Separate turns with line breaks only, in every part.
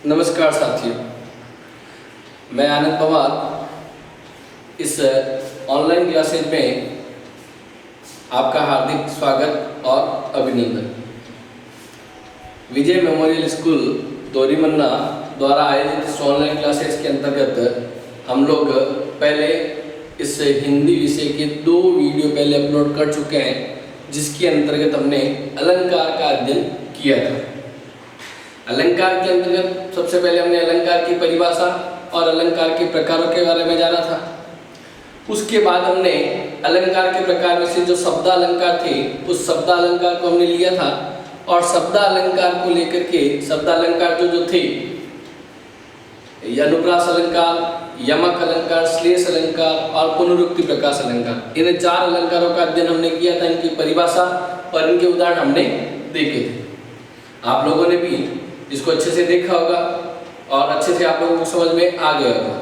नमस्कार साथियों, मैं आनंद पवार इस ऑनलाइन क्लासेज में आपका हार्दिक स्वागत और अभिनंदन। विजय मेमोरियल स्कूल दोरीमन्ना द्वारा आयोजित इस ऑनलाइन क्लासेज के अंतर्गत हम लोग पहले इस हिंदी विषय के 2 वीडियो पहले अपलोड कर चुके हैं, जिसके अंतर्गत हमने अलंकार का अध्ययन किया था। अलंकार के अंतर्गत सबसे पहले हमने अलंकार की परिभाषा और अलंकार के प्रकारों के बारे में जाना था। उसके बाद हमने अलंकार के प्रकार में से जो शब्दालंकार थे उस शब्दालंकार को हमने लिया था और शब्दालंकार को लेकर के शब्दालंकार जो थे अनुप्रास अलंकार, यमक अलंकार, श्लेष अलंकार और पुनरुक्ति प्रकाश अलंकार, इन 4 अलंकारों का अध्ययन हमने किया था। इनकी परिभाषा और इनके उदाहरण हमने देखे थे। आप लोगों ने भी इसको अच्छे से देखा होगा और अच्छे से आप लोगों को समझ में आ गया होगा।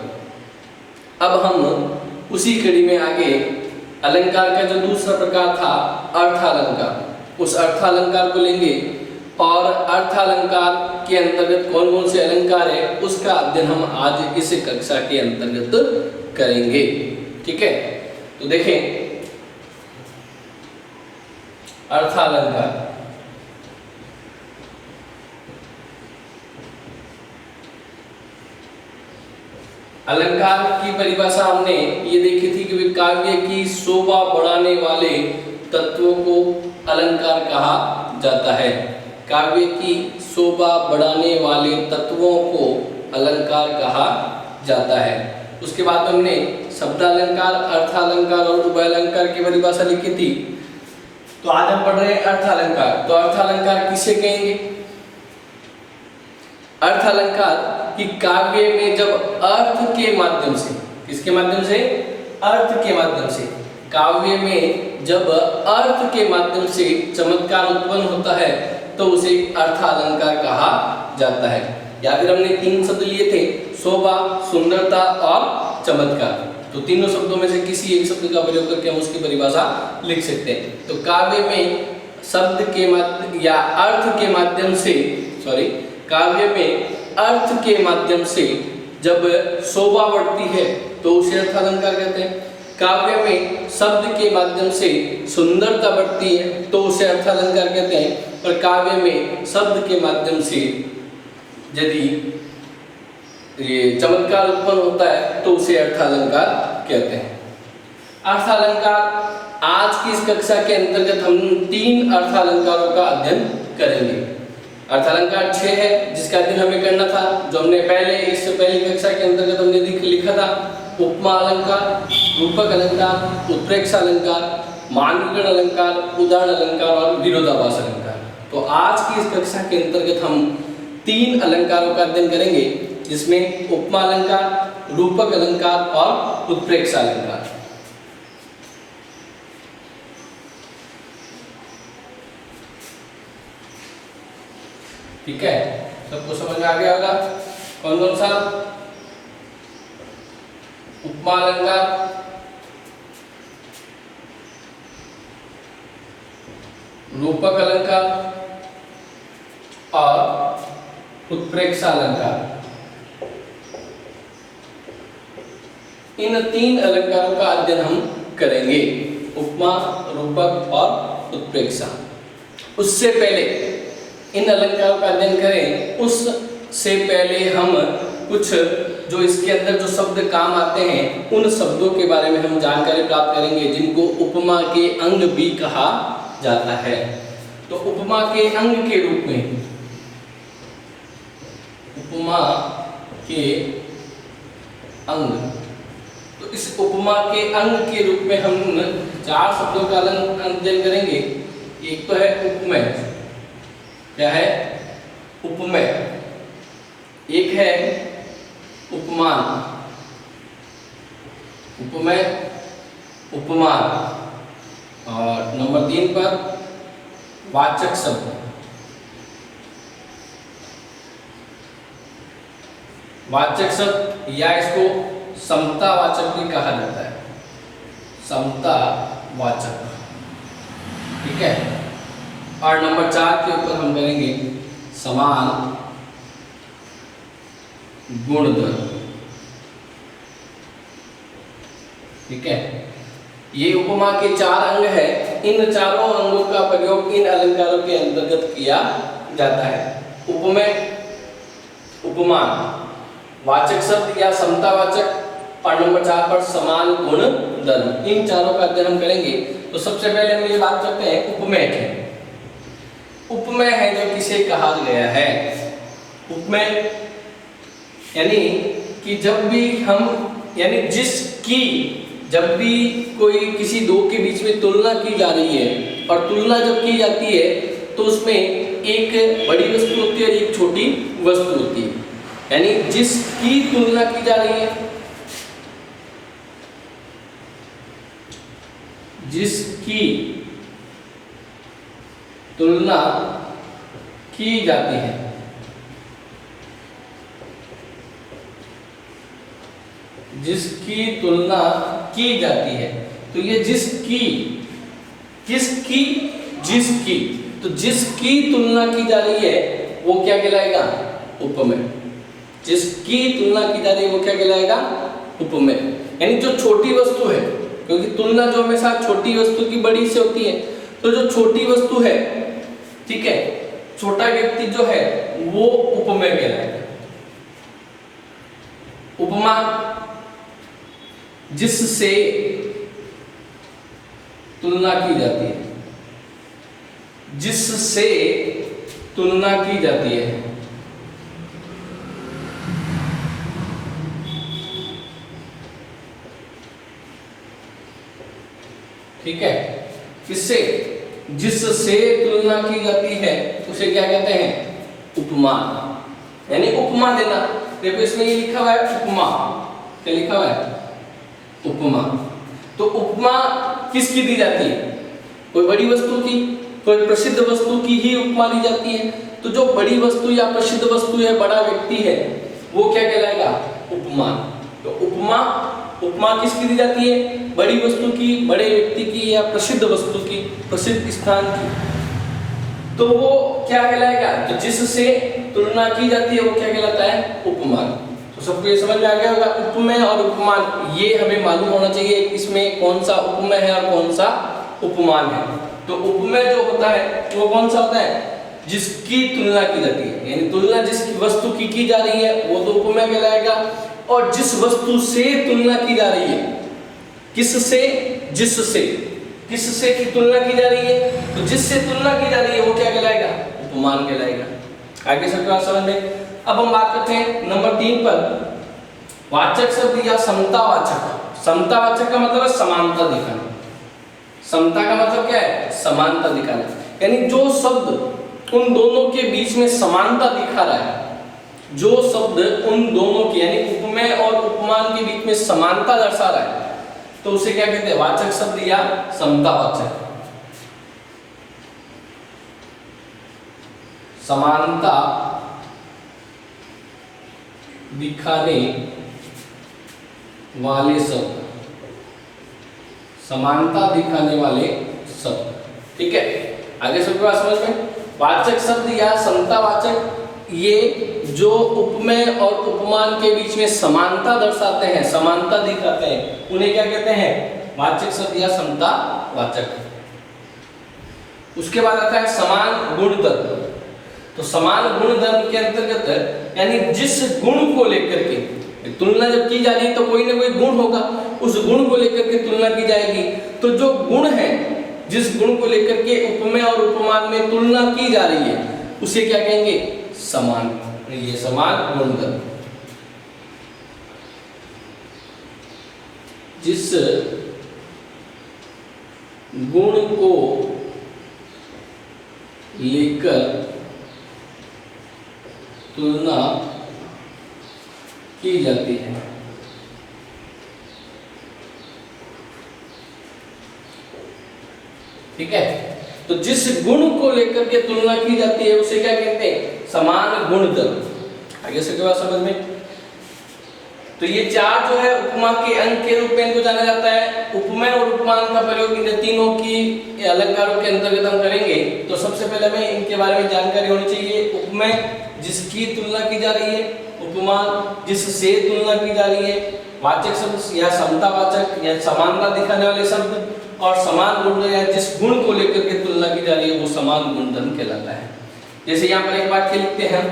अब हम उसी कड़ी में आगे अलंकार का जो दूसरा प्रकार था अर्थालंकार, उस अर्थालंकार को लेंगे और अर्थालंकार के अंतर्गत कौन कौन से अलंकार है उसका अध्ययन हम आज इस कक्षा के अंतर्गत करेंगे। ठीक है, तो देखें अर्थालंकार। अलंकार की परिभाषा हमने ये देखी थी कि काव्य की शोभा बढ़ाने वाले तत्वों को अलंकार कहा जाता है। काव्य की शोभा बढ़ाने वाले तत्वों को अलंकार कहा जाता है। उसके बाद हमने शब्दालंकार, अर्थालंकार और उभयालंकार की परिभाषा लिखी थी। तो आज हम पढ़ रहे हैं अर्थालंकार। तो अर्थालंकार किसे कहेंगे? अर्थालंकार कि काव्य में जब अर्थ के माध्यम से, किसके माध्यम से? अर्थ के माध्यम से, काव्य में जब अर्थ के माध्यम से चमत्कार उत्पन्न होता है तो उसे अर्थालंकार कहा जाता है। या फिर हमने 3 शब्द लिए थे, शोभा, सुंदरता और चमत्कार। तो तीनों शब्दों में से किसी एक शब्द का प्रयोग करके हम उसकी परिभाषा लिख सकते हैं। तो काव्य में शब्द के माध्यम या अर्थ के माध्यम से, काव्य में अर्थ के माध्यम से जब शोभा बढ़ती है तो उसे अर्थालंकार कहते हैं। काव्य में शब्द के माध्यम से सुंदरता बढ़ती है तो उसे अर्थालंकार कहते हैं। और काव्य में शब्द के माध्यम से यदि ये चमत्कार उत्पन्न होता है तो उसे अर्थालंकार कहते हैं। अर्थालंकार आज की इस कक्षा के अंतर्गत हम 3 अर्थालंकारों का अध्ययन करेंगे। अर्थालंकार 6 है जिसका अध्ययन हमें करना था, जो हमने इससे पहली कक्षा के अंतर्गत हमने लिखा था। उपमा अलंकार, रूपक अलंकार, उत्प्रेक्षा अलंकार, मानविकरण अलंकार, उदाहरण अलंकार और विरोधाभास अलंकार। तो आज की इस कक्षा के अंतर्गत हम 3 अलंकारों का अध्ययन करेंगे, जिसमें उपमा अलंकार, रूपक अलंकार और उत्प्रेक्षा अलंकार। ठीक है, सबको समझ में आ गया होगा कौन कौन सा? उपमा अलंकार, रूपक अलंकार और उत्प्रेक्षा अलंकार। इन 3 अलंकारों का अध्ययन हम करेंगे, उपमा, रूपक और उत्प्रेक्षा। उससे पहले इन अलंकारों का अध्ययन करें उससे पहले हम कुछ जो इसके अंदर जो शब्द काम आते हैं उन शब्दों के बारे में हम जानकारी प्राप्त करेंगे, जिनको उपमा के अंग भी कहा जाता है। तो उपमा के अंग के रूप में, उपमा के अंग, तो इस उपमा के अंग के रूप में हम 4 शब्दों का अध्ययन करेंगे। एक तो है उपमेय, क्या है? उपमेय। एक है उपमान, उपमेय, उपमान। और नंबर 3 पर वाचक शब्द। वाचक शब्द या इसको समतावाचक भी कहा जाता है, समतावाचक। ठीक है, और नंबर 4 के ऊपर हम करेंगे समान गुणधर्म। ठीक है, ये उपमा के 4 अंग है। इन चारों अंगों का प्रयोग इन अलंकारों के अंतर्गत किया जाता है। उपमेय, उपमान, वाचक शब्द या समतावाचक, पाठ नंबर 4 पर समान गुण धर्म, इन चारों का अध्ययन हम करेंगे। तो सबसे पहले हम ये बात करते हैं उपमेय के। उपमेय है जो किसे कहा गया है। उपमेय यानी कि जब भी हम, यानी जिसकी, जब भी कोई किसी दो के बीच में तुलना की जा रही है, और तुलना जब की जाती है तो उसमें एक बड़ी वस्तु होती है और एक छोटी वस्तु होती है। यानी जिसकी तुलना की जा रही है, जिसकी तुलना की जाती है, जिसकी तुलना की जाती है, तो ये जिसकी, किसकी, जिसकी, तो जिसकी तुलना की जा रही है वो क्या कहलाएगा? उपमेय। जिसकी तुलना की जा रही है वो क्या कहलाएगा? उपमेय। यानी जो छोटी वस्तु है, क्योंकि तुलना जो हमेशा छोटी वस्तु की बड़ी से होती है, तो जो छोटी वस्तु है, ठीक है, छोटा व्यक्ति जो है वो उपमेय कहलाएगा। उपमा जिससे तुलना की जाती है, जिससे तुलना की जाती है, ठीक है, किससे? जिससे तुलना की जाती है उसे क्या कहते हैं? उपमान। यानी उपमा देना। देखो इसमें ये लिखा हुआ है उपमा, क्या लिखा हुआ है? उपमा। तो उपमा किसकी दी जाती है? कोई बड़ी वस्तु की, कोई प्रसिद्ध वस्तु की ही उपमा दी जाती है। तो जो बड़ी वस्तु या प्रसिद्ध वस्तु है, बड़ा व्यक्ति है, वो क्या कहलाएगा? उपमान। तो उपमा, उपमा किसकी दी जाती है? बड़ी वस्तु की, बड़े व्यक्ति की, या प्रसिद्ध वस्तु की, प्रसिद्ध स्थान की। तो वो क्या कहलाएगा? तो जिससे तुलना की जाती है वो क्या कहलाता है? उपमान। तो सबको ये समझ में आ गया होगा। उपमेय और उपमान ये हमें मालूम होना चाहिए, इसमें कौन सा उपमेय है और कौन सा उपमान है। तो उपमेय जो होता है वो कौन सा होता है? जिसकी तुलना की जाती है, यानी तुलना जिस वस्तु की जा रही है वो तो उपमेय कहलाएगा। और जिस वस्तु से तुलना की जा रही है, किससे? जिससे, किससे की तुलना की जा रही है, तो जिससे तुलना की जा रही है वो क्या कहलाएगा? उपमान कहलाएगा। आगे सबके बात समझ में। अब हम बात करते हैं नंबर 3 पर, वाचक शब्द या समतावाचक। समतावाचक का मतलब है समानता दिखाना। समता का मतलब क्या है? समानता दिखाना। यानी जो शब्द उन दोनों के बीच में समानता दिखा रहा है, जो शब्द उन दोनों के, यानी उपमेय और उपमान के बीच में समानता दर्शा रहा है, तो उसे क्या कहते हैं? वाचक शब्द या समतावाचक। समानता दिखाने वाले शब्द, समानता दिखाने वाले शब्द, ठीक है। आगे सबके पास समझ में। वाचक शब्द या समतावाचक ये जो उपमेय और उपमान के बीच में समानता दर्शाते हैं, समानता दिखाते हैं, उन्हें क्या कहते हैं? वाचक शब्द या समतावाचक। उसके बाद आता है समान गुणधर्म। तो समान गुणधर्म के अंतर्गत, यानी जिस गुण को लेकर के तुलना जब की जा रही है तो कोई ना कोई गुण होगा, उस गुण को लेकर के तुलना की जाएगी। तो जो गुण है, जिस गुण को लेकर के उपमेय और उपमान में तुलना की जा रही है, उसे क्या कहेंगे? समान। ये समान गुणधर्म। जिस गुण को लेकर तुलना की जाती है, ठीक है। तो जिस गुण को लेकर के तुलना की जाती है उसे क्या कहते हैं? समान गुणधर्म। आगे से क्या समझ में। तो ये 4 जो है उपमा के अंग के रूप में इनको जाना जाता है। उपमेय और उपमान का प्रयोग इन तीनों की अलंकारों के अंतर्गत हम करेंगे। तो सबसे पहले हमें इनके बारे में जानकारी होनी चाहिए। उपमेय जिसकी तुलना की जा रही है, उपमान जिससे तुलना की जा रही है, वाचक शब्द या समतावाचक या समानता दिखाने वाले शब्द, और समान गुण या जिस गुण को लेकर के तुलना की जा रही है वो समान गुणधर्म कहलाता है। जैसे यहाँ पर एक वाक्य लिखते हैं,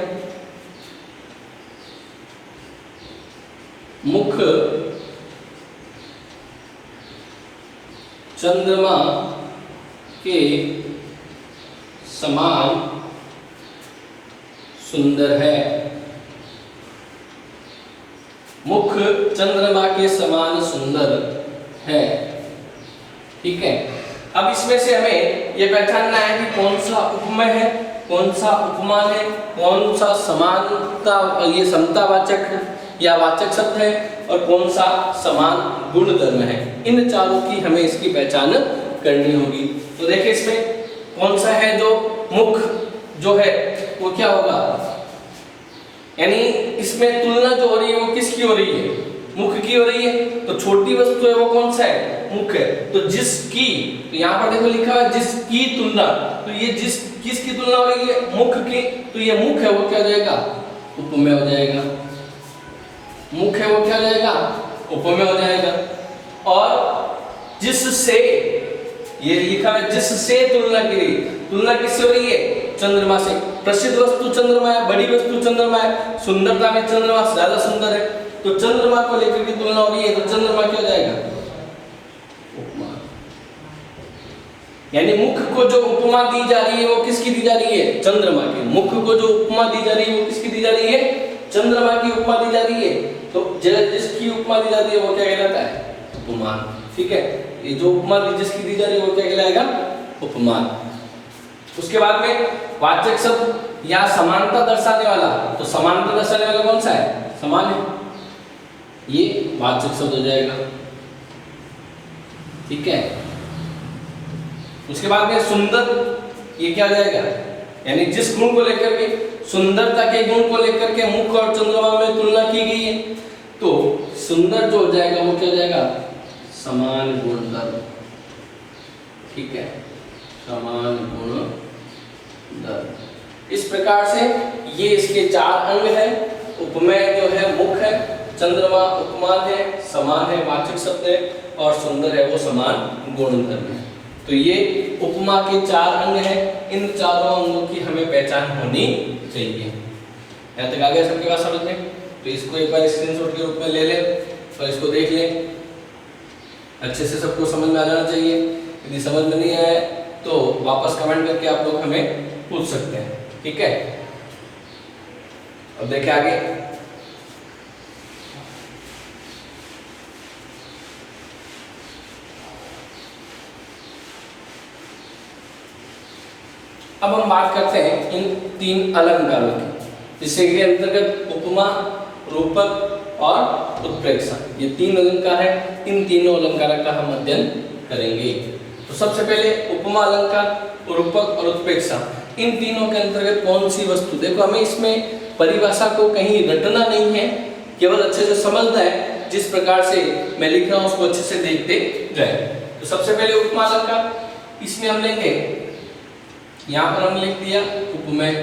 मुख चंद्रमा के समान सुंदर है। मुख चंद्रमा के समान सुंदर है। ठीक है, अब इसमें से हमें यह पहचानना है कि कौन सा उपमेय है, कौन सा उपमान है, कौन सा समानता ये समतावाचक या वाचक शब्द है, और कौन सा समान गुणधर्म है। इन चारों की हमें इसकी पहचान करनी होगी। तो देखिए इसमें कौन सा है, जो मुख जो है वो क्या होगा, यानी इसमें तुलना जो हो रही है वो किसकी हो रही है, मुख की हो रही है। तो छोटी वस्तु है वो कौन सा है, मुख है। तो जिसकी, तो यहाँ पर देखो लिखा है जिसकी तुलना, तो ये जिस किसकी तुलना हो रही है, मुख की। तो ये मुख है वो क्या हो जाएगा, उपमेय हो जाएगा। मुख है वो क्या हो जाएगा, उपमेय हो जाएगा। और जिससे, ये लिखा है जिससे तुलना की रही, तुलना किससे हो रही है, चंद्रमा से। प्रसिद्ध वस्तु चंद्रमा है, बड़ी वस्तु चंद्रमा है, सुंदरता में चंद्रमा ज्यादा सुंदर है, तो चंद्रमा को लेकर के तुलना हो रही है, तो चंद्रमा क्या हो जाएगा, उपमा। यानी मुख को जो उपमा दी जा रही है वो किसकी दी जा रही है, चंद्रमा की। मुख को जो उपमा दी जा रही है वो किसकी दी जा रही है, चंद्रमा की उपमा दी जा रही है। तो जिसकी उपमा दी जाती है वो क्या कहलाता है, उपमान। ठीक है, ये जो उपमा जिसकी दी जा रही है वो क्या कहलाएगा, उपमान। उसके बाद में वाचक शब्द या समानता दर्शाने वाला, तो समानता दर्शाने वाला कौन सा है, समान है, ये वाचक शब्द हो जाएगा। ठीक है, उसके बाद में सुंदर, ये क्या हो जाएगा, यानी जिस गुण को लेकर के, सुंदरता के गुण को लेकर के मुख और चंद्रमा में तुलना की गई है, तो सुंदर जो हो जाएगा वो क्या हो जाएगा, समान गुणधर्म। ठीक है, समान गुणधर्म। इस प्रकार से ये इसके चार अंग है। उपमेय जो है मुख है, चंद्रमा उपमान है, समान है वाचक शब्द है, और सुंदर है वो समान गुणधर्म है। तो ये उपमा के चार अंग हैं। इन चारों अंगों की हमें पहचान होनी चाहिए। यहाँ तक आ गया सबके पास समझ में? तो इसको एक बार स्क्रीनशॉट के रूप में ले लें और इसको देख लें। अच्छे से सबको समझ में आ जाना चाहिए। यदि समझ में नहीं आया तो वापस कमेंट करके आप लोग हमें पूछ सकते हैं। ठीक है, अब देखें आगे। अब हम बात करते हैं इन तीन अलंकारों की, जिससे के अंतर्गत उपमा, रूपक और उत्प्रेक्षा, ये तीन अलंकार हैं। इन तीनों अलंकारों का हम अध्ययन करेंगे। तो सबसे पहले उपमा अलंकार, रूपक और उत्प्रेक्षा, इन तीनों के अंतर्गत कौन सी वस्तु, देखो हमें इसमें परिभाषा को कहीं रटना नहीं है, केवल अच्छे से समझना है। जिस प्रकार से मैं लिख रहा हूँ उसको अच्छे से देखते जाए। तो सबसे पहले उपमा अलंकार, इसमें हम लेंगे, यहाँ पर हमने लिख दिया उपमेय।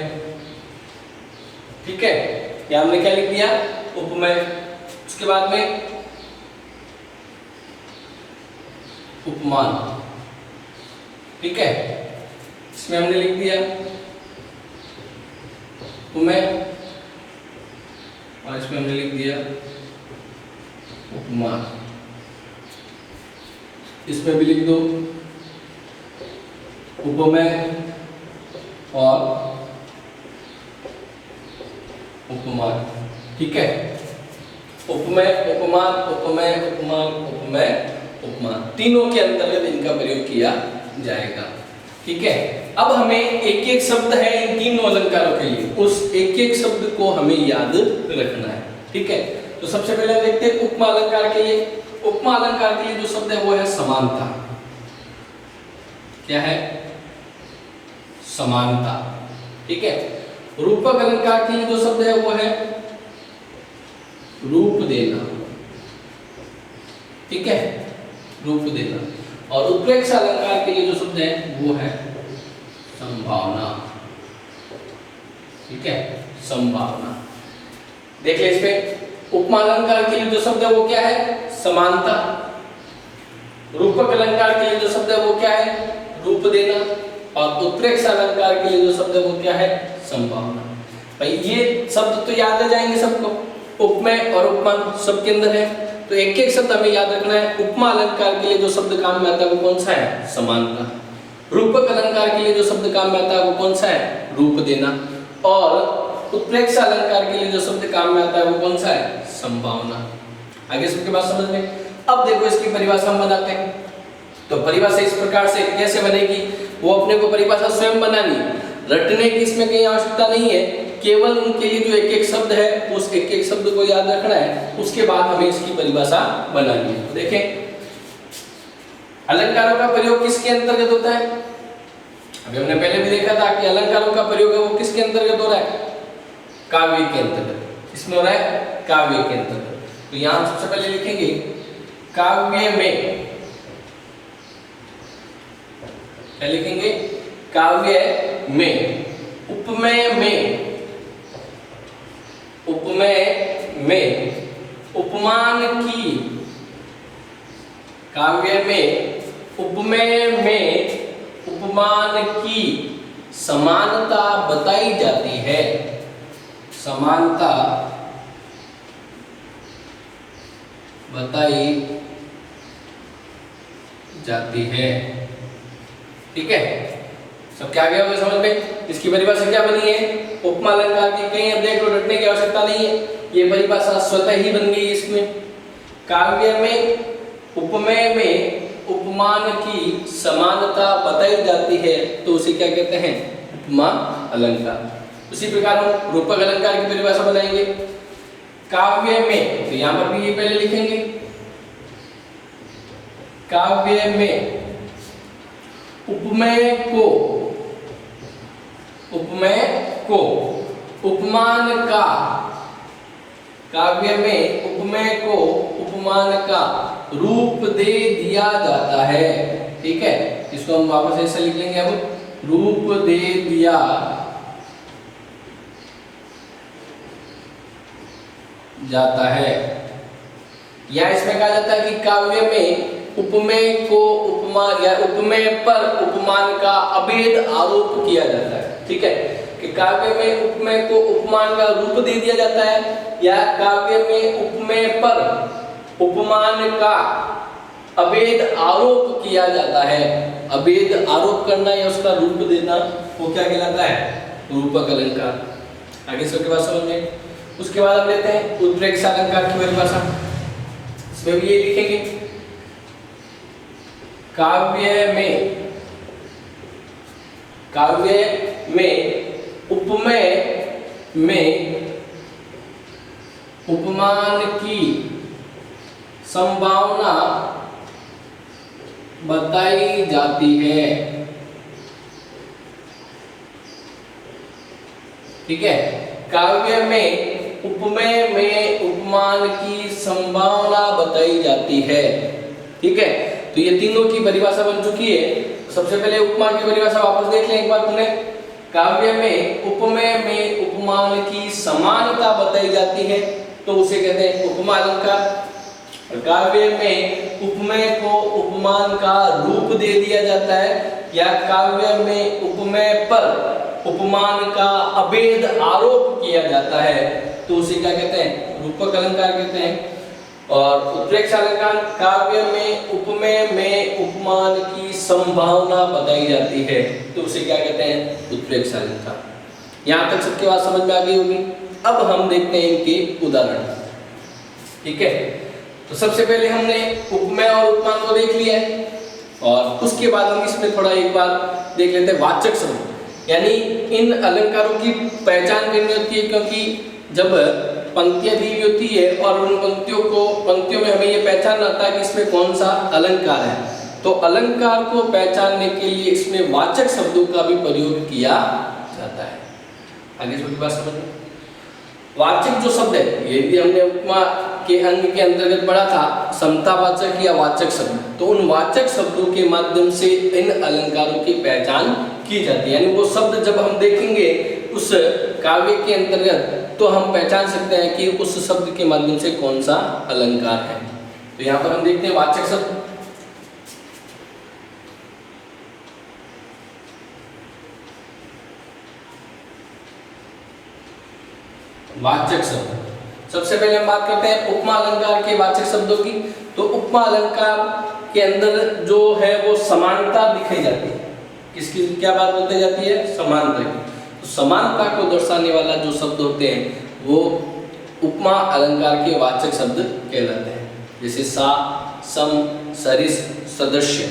ठीक है, यहाँ हमने क्या लिख दिया, उपमेय। उसके बाद में उपमान। ठीक है, इसमें हमने लिख दिया उपमेय और इसमें हमने लिख दिया उपमान। इसमें भी लिख दो उपमेय और उपमान। ठीक है, उपमेय, उपमान, उपमेय, उपमान, उपमेय, उपमान, तीनों के अंतर्गत इनका प्रयोग किया जाएगा। ठीक है, अब हमें एक एक शब्द है इन तीनों अलंकारों के लिए, उस एक एक शब्द को हमें याद रखना है। ठीक है, तो सबसे पहले देखते हैं उपमा अलंकार के लिए। उपमा अलंकार के लिए जो शब्द है वो है समानता। क्या है, समानता। ठीक है, रूपक अलंकार के लिए जो शब्द है वो है रूप देना। ठीक है, रूप देना। और उत्प्रेक्षा अलंकार के लिए जो शब्द है वो है संभावना। ठीक है, संभावना। देख ले इसमें, उपमा अलंकार के लिए जो शब्द है वो क्या है? समानता। रूपक अलंकार के लिए जो शब्द है वो क्या है? रूप देना। और उत्प्रेक्षा अलंकार के लिए जो शब्द है वो क्या है? संभावना। भाई ये शब्द तो याद आ जाएंगे सबको, उपमेय और उपमान सबके अंदर है, तो एक एक शब्द हमें याद रखना है। उपमा अलंकार के लिए जो शब्द काम में आता है वो कौन सा है? समानता। रूपक अलंकार के लिए जो शब्द काम में आता है वो कौन सा है? रूप देना। और उत्प्रेक्षा अलंकार के लिए जो शब्द काम में आता है वो कौन सा है? संभावना। आगे सबके बात समझ में। अब देखो इसकी परिभाषा हम बनाते हैं। तो परिभाषा इस प्रकार से कैसे बनेगी, वो अपने को परिभाषा स्वयं बनानी, रटने की इसमें कहीं आवश्यकता नहीं है, केवल उनके लिए जो एक एक शब्द है उस एक एक शब्द को याद रखना है, उसके बाद हमें इसकी परिभाषा बनानी है। तो देखें अलंकारों का प्रयोग किसके अंतर्गत होता है? अभी हमने पहले भी देखा था कि अलंकारों का प्रयोग है वो किसके अंतर्गत हो रहा है? काव्य के अंतर्गत। किसमें हो रहा है? काव्य के अंतर्गत। तो यहां सबसे पहले लिखेंगे काव्य में, क्या लिखेंगे? काव्य में। उपमेय में, उपमेय में उपमान की, काव्य में उपमेय में उपमान की समानता बताई जाती है। समानता बताई जाती है। ठीक है, सब क्या गया होगा समझ में? इसकी परिभाषा क्या बनी है? उपमा अलंकार की। कहीं अब देख लो, रटने की आवश्यकता नहीं है, ये परिभाषा स्वतः ही बन गई इसमें। काव्य में उपमेय में उपमान की समानता बताई जाती है, तो उसे क्या कहते हैं? उपमा अलंकार। उसी प्रकार हम रूपक अलंकार की परिभाषा बनाएंगे। काव्य में, तो यहां पर भी ये पहले लिखेंगे, काव्य में उपमेय को, उपमेय को उपमान का, काव्य में उपमेय को उपमान का रूप दे दिया जाता है। ठीक है, इसको हम वापस ऐसे लिख लेंगे, अब रूप दे दिया जाता है। या इसमें कहा जाता है कि काव्य में उपमेय को उपमान या उपमेय पर उपमान का अभेद आरोप किया जाता है। ठीक है, कि काव्य में उपमेय को उपमान का रूप दे दिया जाता है, या काव्य में उपमेय पर उपमान का अभेद आरोप किया जाता है। अभेद आरोप करना या उसका रूप देना वो क्या कहलाता है? रूपक अलंकार। आगे सबके बाद समझ में। उसके बाद हम लेते हैं उत्प्रेक्षा अलंकार की परिभाषा। इसमें भी ये लिखेंगे, काव्य में, काव्य में उपमेय में उपमान की संभावना बताई जाती है। ठीक है, काव्य में उपमेय में उपमान की संभावना बताई जाती है। ठीक है, तो ये तीनों की परिभाषा बन चुकी है। सबसे पहले उपमा की परिभाषा वापस देख लें एक बार पुनः। काव्य में उपमेय में उपमान की समानता बताई जाती है, तो उसे कहते हैं उपमा अलंकार। काव्य में उपमेय को उपमान का रूप दे दिया जाता है, या काव्य में उपमेय पर उपमान का अभेद आरोप किया जाता है, तो उसे क्या कहते हैं? रूपक अलंकार कहते हैं। और उत्प्रेक्षा अलंकार, काव्य में उपमेय में उपमान की संभावना बताई जाती है, तो उसे क्या कहते हैं? उत्प्रेक्षा अलंकार। यहाँ तक सबके बात समझ में आ गई होगी। अब हम देखते हैं इनके उदाहरण। ठीक है, तो सबसे पहले हमने उपमेय और उपमान को देख लिया है, और उसके बाद हम इसमें थोड़ा एक बार देख लेते हैं वाचक शब्द। यानी इन अलंकारों की पहचान करनी होती है, क्योंकि जब पंक्तियां दी होती है और उन पंक्तियों में हमें ये पहचानना होता है कि इसमें कौन सा अलंकार है, तो अलंकार को पहचानने के लिए इसमें वाचक शब्दों का भी प्रयोग किया जाता है। आगे छोटी बात समझ में। वाचक जो शब्द है, यदि हमने उपमा के अंग के अंतर्गत पढ़ा था समतावाचक या वाचक शब्द, तो उन वाचक शब्दों के माध्यम से इन अलंकारों की पहचान की जाती है। यानी वो शब्द जब हम देखेंगे उस काव्य के अंतर्गत तो हम पहचान सकते हैं कि उस शब्द के माध्यम से कौन सा अलंकार है। तो यहाँ पर हम देखते हैं वाचक शब्द। वाचक शब्द, सबसे पहले हम बात करते हैं उपमा अलंकार के वाचक शब्दों की। तो उपमा अलंकार के अंदर जो है वो समानता दिखाई जाती है। किसकी क्या बात बताई जाती है? समानता की। तो समानता को दर्शाने वाला जो शब्द होते हैं वो उपमा अलंकार के वाचक शब्द कहलाते हैं। जैसे सा, सम, सरिस, सदृश्य,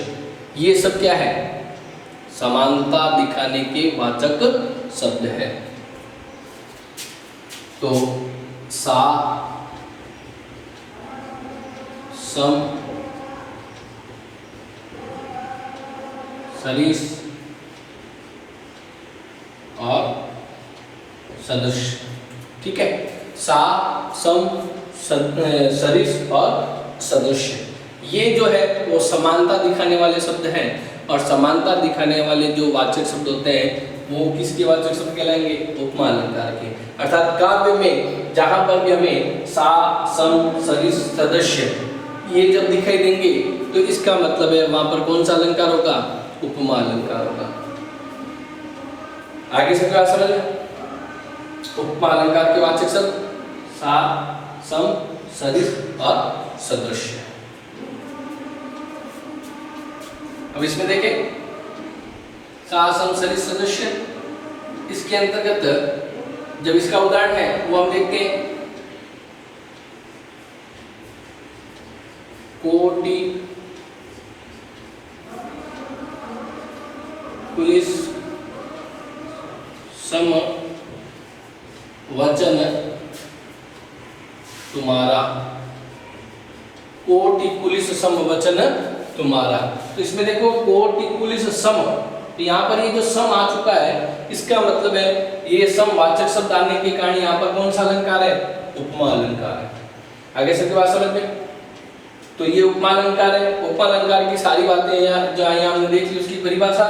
ये सब क्या है? समानता दिखाने के वाचक शब्द है। तो सा, सम, सरिस और सदृश, ठीक है। सा, सम, सरिस और सदृश्य, ये जो है वो समानता दिखाने वाले शब्द हैं। और समानता दिखाने वाले जो वाचक शब्द होते हैं वो किसके वाचक शब्द कहलाएंगे? उपमा अलंकार के। अर्थात काव्य में जहां पर भी हमें सा, सम, सरिस, सदृश्य ये जब दिखाई देंगे तो इसका मतलब है वहां पर कौन सा अलंकार होगा? उपमा अलंकार होगा। आगे से क्या समझ? उपमा अलंकार के वाचक शब्द सा, सम, सरिस और सदृश्य। अब इसमें देखें सा, सम, सरिस, सदृश्य, इसके अंतर्गत जब इसका उदाहरण है वो हम देखते हैं कोटि, पुलिस, सम, वचन तुम्हारा। कोटि, पुलिस, सम, वचन तुम्हारा। तो इसमें देखो कोटि, पुलिस, सम, तो यहाँ पर ये जो सम आ चुका है इसका मतलब है ये सम वाचक शब्द आने के कारण यहाँ पर कौन सा अलंकार है? उपमा अलंकार है। आगे से बात समझ में? तो ये उपमा अलंकार है। उपमा अलंकार की सारी बातें यहाँ जो यहाँ हमने देख ली, उसकी परिभाषा,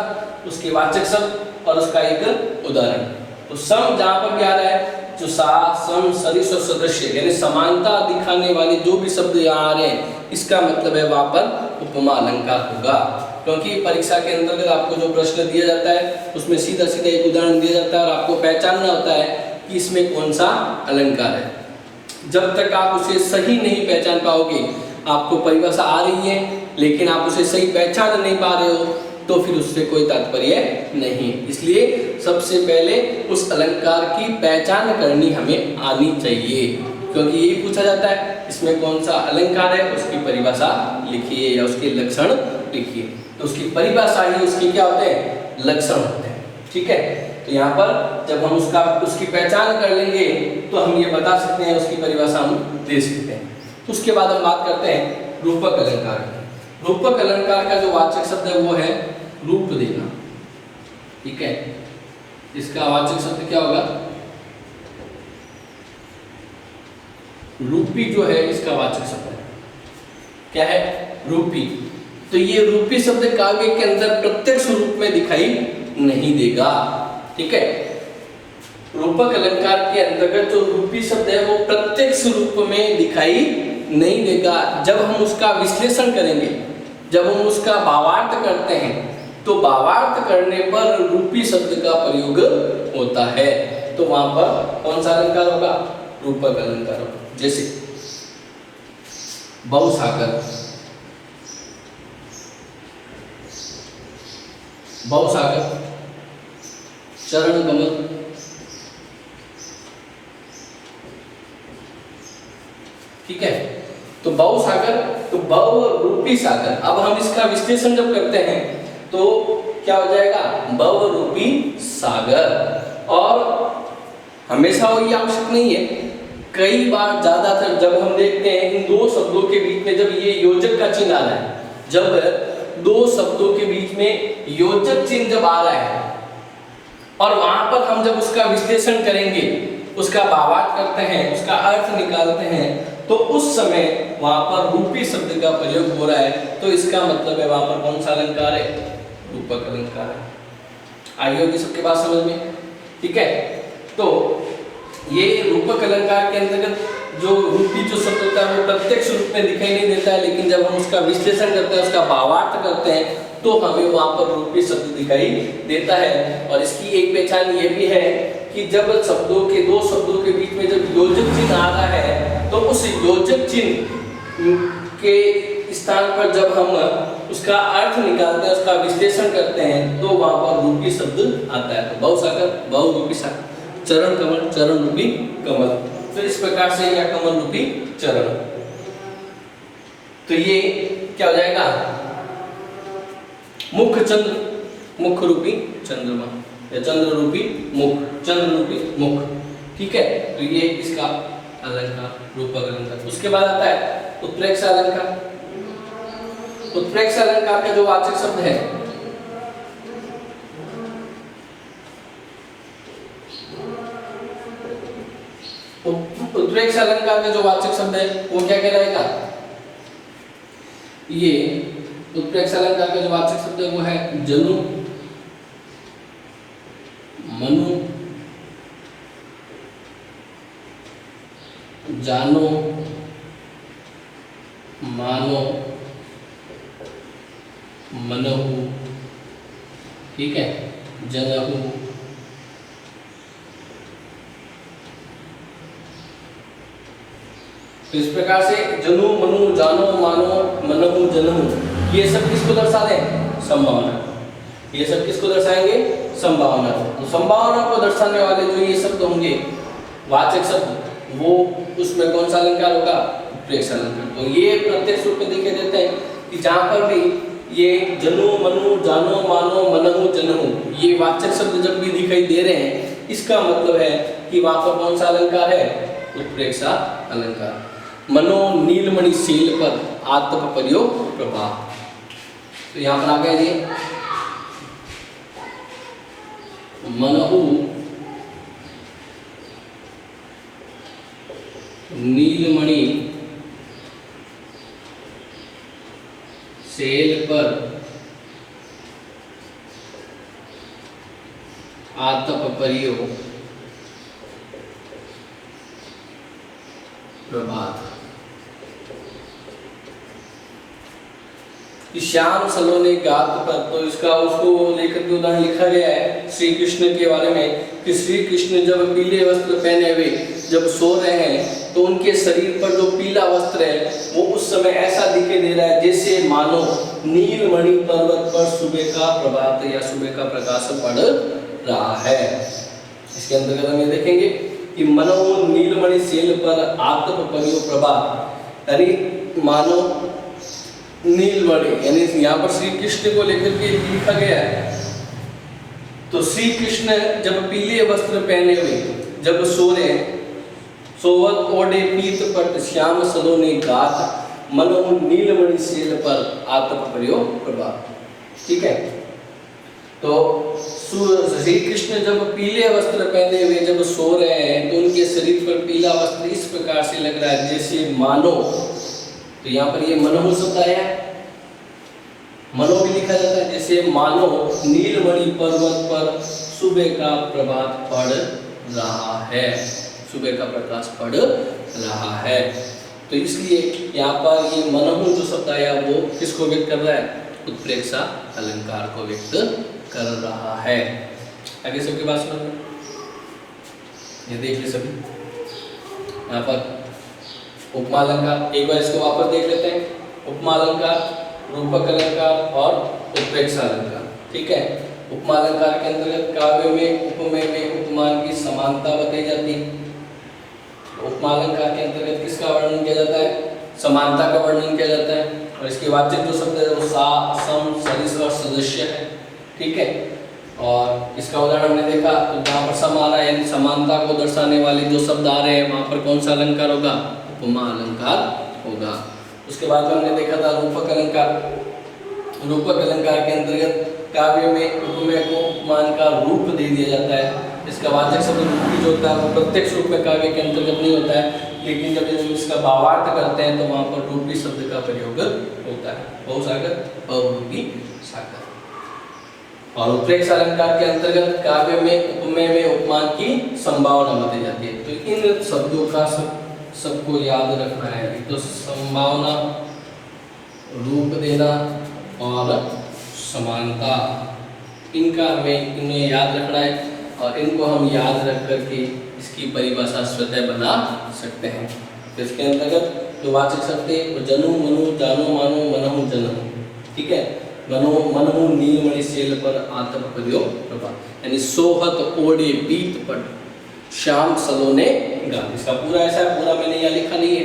उसके वाचक शब्द और उसका एक उदाहरण। तो सम जहाँ पर भी आ रहा है, जो सा, सम, सरिस और सदृश्य यानी समानता दिखाने वाले जो भी शब्द यहाँ आ रहे हैं इसका मतलब है वहां पर उपमा अलंकार होगा। क्योंकि परीक्षा के अंतर्गत आपको जो प्रश्न दिया जाता है उसमें सीधा सीधा एक उदाहरण दिया जाता है और आपको पहचानना होता है कि इसमें कौन सा अलंकार है। जब तक आप उसे सही नहीं पहचान पाओगे, आपको परिभाषा आ रही है लेकिन आप उसे सही पहचान नहीं पा रहे हो तो फिर उससे कोई तात्पर्य नहीं। इसलिए सबसे पहले उस अलंकार की पहचान करनी हमें आनी चाहिए, क्योंकि यही पूछा जाता है इसमें कौन सा अलंकार है, उसकी परिभाषा लिखिए या उसके लक्षण लिखिए। तो उसकी परिभाषा ही उसके क्या होते हैं? लक्षण होते हैं, ठीक है। तो यहाँ पर जब हम उसकी पहचान कर लेंगे तो हम ये बता सकते हैं, उसकी परिभाषा हम दे सकते हैं। उसके बाद हम बात करते हैं रूपक अलंकार की। रूपक अलंकार का जो वाचक शब्द है वो है रूप देना, ठीक है। इसका वाचक शब्द क्या होगा? रूपी जो है इसका वाचक शब्द है, क्या है? रूपी। तो ये रूपी शब्द काव्य के अंदर प्रत्यक्ष रूप में दिखाई नहीं देगा, ठीक है। रूपक अलंकार के अंतर्गत जो रूपी शब्द है वो प्रत्यक्ष रूप में दिखाई नहीं देगा। जब हम उसका विश्लेषण करेंगे, जब हम उसका भावार्थ करते हैं तो भावार्थ करने पर रूपी शब्द का प्रयोग होता है। तो वहां पर कौन सा अलंकार होगा? रूपक अलंकार होगा। जैसे बहुसागर, बहुसागर, चरण कमल, ठीक है। तो बहुसागर, तो बहु रूपी सागर। अब हम इसका विश्लेषण जब करते हैं तो क्या हो जाएगा? बहु रूपी सागर। और हमेशा वो ये आवश्यक नहीं है, कई बार ज्यादातर जब हम देखते हैं इन दो शब्दों के बीच में जब ये योजक का चिन्ह आ रहा है, जब दो शब्दों के बीच में योजक चिन्ह जब आ रहा है और वहां पर हम जब उसका विश्लेषण करेंगे, उसका भावार्थ करते हैं, उसका अर्थ निकालते हैं, तो उस समय वहां पर रूपी शब्द का प्रयोग हो रहा है। तो इसका मतलब है वहां पर कौन सा अलंकार है? रूपक अलंकार है। आई होगी सबके बात समझ में? ठीक है, तो ये रूपक अलंकार के अंतर्गत जो रूपी जो शब्द होता है वो प्रत्यक्ष रूप में दिखाई नहीं देता है, लेकिन जब हम उसका विश्लेषण करते हैं, उसका भावार्थ करते हैं, तो हमें वहां पर रूपी शब्द दिखाई देता है। और इसकी एक पहचान ये भी है कि जब शब्दों के दो शब्दों के बीच में जब योजक चिन्ह आ रहा है, तो उस योजक चिन्ह के स्थान पर जब हम उसका अर्थ निकालते हैं, उसका विश्लेषण करते हैं, तो वहां पर रूपी शब्द आता है। तो बहुसागर, बहुरूपी सागर, चरण कमल, चरण रूपी कमल, तो इस प्रकार से या कमल रूपी चरण। तो ये क्या हो जाएगा? मुख चंद्र, मुख रूपी चंद्रमा, या चंद्र रूपी मुख, चंद्र रूपी मुख। ठीक है, तो ये इसका अलंकार, रूपक अलंकार। उसके बाद आता है उत्प्रेक्षा अलंकार। उत्प्रेक्षा अलंकार का जो वाचक शब्द है, उत्प्रेक्षा अलंकार का जो वाचक शब्द है वो क्या कहलाएगा? ये उत्प्रेक्षा अलंकार का जो वाचक शब्द है वो है जनु, मनु, जानो, मानो, मनहु, ठीक है, जनहु, तो इस प्रकार से जनु, मनु, जानो, मानो, मनहु, जनहु, ये सब किसको दर्शा दें? संभावना। ये सब किसको दर्शाएंगे? संभावना। तो संभावना को दर्शाने वाले जो ये शब्द होंगे, वाचक शब्द, वो उसमें कौन सा अलंकार होगा? उत्प्रेक्षा अलंकार। तो ये प्रत्यक्ष रूप में दिखाई देते हैं कि जहां पर भी ये जनु, मनु, जानो, मानो, मनहु, जनहु, ये वाचक शब्द जब भी दिखाई दे रहे हैं, इसका मतलब है कि वहां पर कौन सा अलंकार है? उत्प्रेक्षा अलंकार। मनो नीलमणि शैल पर आत्म प्रयोग प्रभा। तो यहां पर आ गया जी, मनहु नीलमणि शैल पर आतप प्रयोग प्रभात। श्याम सलोने गात पर, तो इसका उसको लेकर के उदाहरण लिखा गया है श्री कृष्ण के बारे में कि श्री कृष्ण जब पीले वस्त्र पहने हुए जब सो रहे हैं, तो उनके शरीर पर जो पीला वस्त्र है वो उस समय ऐसा दिखाई दे रहा है जैसे मानो नीलमणि पर्वत पर सुबह का प्रभात या सुबह का प्रकाश पड़ रहा है। इसके अंतर्गत हम ये देखेंगे कि मनो नीलमणि शैल पर आत्म प्रयोग प्रभात, यानी मानो नीलमणि, यानी यहाँ पर श्री कृष्ण को लेकर के लिखा गया है। तो श्री कृष्ण जब पीले वस्त्र पहने हुए जब सो रहे, सोवत ओढ़े पीत पट श्याम सलोने गात मनो नीलमणि शैल पर आत्म प्रयोग प्रभात। ठीक है, तो श्री कृष्ण जब पीले वस्त्र पहने हुए जब सो रहे हैं, तो उनके शरीर पर पीला वस्त्र इस प्रकार से लग रहा है जैसे मानो, तो यहाँ पर ये मनहु शब्द आया है, मनो भी लिखा जाता है, जैसे मानो नीलमणि पर्वत पर सुबह का प्रभात पड़ रहा है, सुबह का प्रकाश पड़ रहा है। तो इसलिए यहाँ पर ये मनहु जो शब्द आया वो किसको व्यक्त कर रहा है? उत्प्रेक्षा अलंकार को व्यक्त कर रहा है। आगे सबके पास में ये देख ले सभी, यहाँ पर उपमा अलंकार, एक बार इसको वापस देख लेते हैं। उपमा अलंकार, रूपक अलंकार और उत्प्रेक्षा अलंकार। ठीक है, उपमा अलंकार के अंतर्गत काव्य में उपमेय में उपमान की समानता बताई जाती है। उपमा अलंकार के अंतर्गत किसका वर्णन किया जाता है? समानता का वर्णन किया जाता है, और इसके वाचक जो शब्द है वो सा, सम, सरिस और सदस्य है। ठीक है, और इसका उदाहरण हमने देखा, तो जहाँ पर सम आ रहा है यानी समानता को दर्शाने वाले जो शब्द आ रहे हैं वहाँ पर कौन सा अलंकार होगा? उपमा अलंकार होगा। उसके बाद हमने देखा था रूपक अलंकार। रूपक अलंकार के अंतर्गत काव्य में उपमेय को उपमान का रूप दे दिया जाता है। इसका वाचक शब्द रूपी जो होता है वो प्रत्यक्ष रूप में काव्य के अंतर्गत नहीं होता है, लेकिन जब इसका भावार्थ करते हैं तो वहाँ पर रूपी शब्द का प्रयोग होता है। बहुसागर, बहुरूपी सागर। और उत्प्रेक्ष अलंकार के अंतर्गत काव्य में उपमेय में उपमान की संभावना बताई जाती है। तो इन शब्दों का सबको याद रखना है। तो संभावना, रूप देना और समानता, इन्हें याद रखना है और इनको हम याद रख करके इसकी परिभाषा स्वतः बना सकते हैं। तो इसके अंतर्गत जो वाचक शब्द है वो जनु, मनु, जानो, मानो, मनहु, जनहु, ठीक है। मनहु नीलमणि शैल पर आतप पर्यो प्रभा, यानी सोहत ओढ़े पीत पट श्याम सलोने गान। इसका पूरा ऐसा है, पूरा मैंने यहाँ लिखा नहीं है,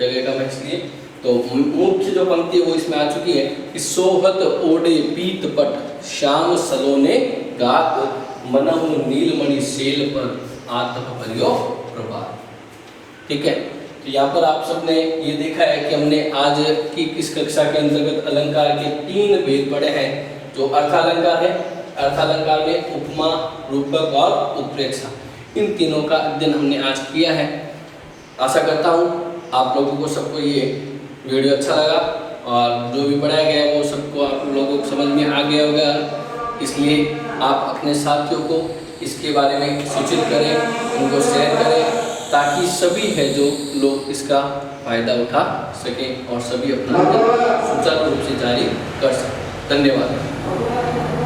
जगह का मैं इसलिए। तो मुख्य जो पंक्ति है वो इसमें आ चुकी है कि सोहत ओढ़े पीत पट श्याम सलोने गात, मनहु नीलमणि शैल पर आतप पर्यो प्रभा, ठीक है। तो यहाँ पर आप सबने ये देखा है कि हमने आज की इस कक्षा के अंतर्गत अलंकार के 3 भेद पढ़े हैं। जो अर्थालंकार है, अर्थालंकार में उपमा, रूपक और उत्प्रेक्षा, इन तीनों का अध्ययन हमने आज किया है। आशा करता हूँ आप लोगों को सबको ये वीडियो अच्छा लगा और जो भी पढ़ाया गया वो सबको आप लोगों को समझ में आ गया होगा। इसलिए आप अपने साथियों को इसके बारे में सूचित करें, उनको शेयर करें, ताकि सभी है जो लोग इसका फायदा उठा सकें और सभी अपना सुचारू रूप से जारी कर सकें। धन्यवाद।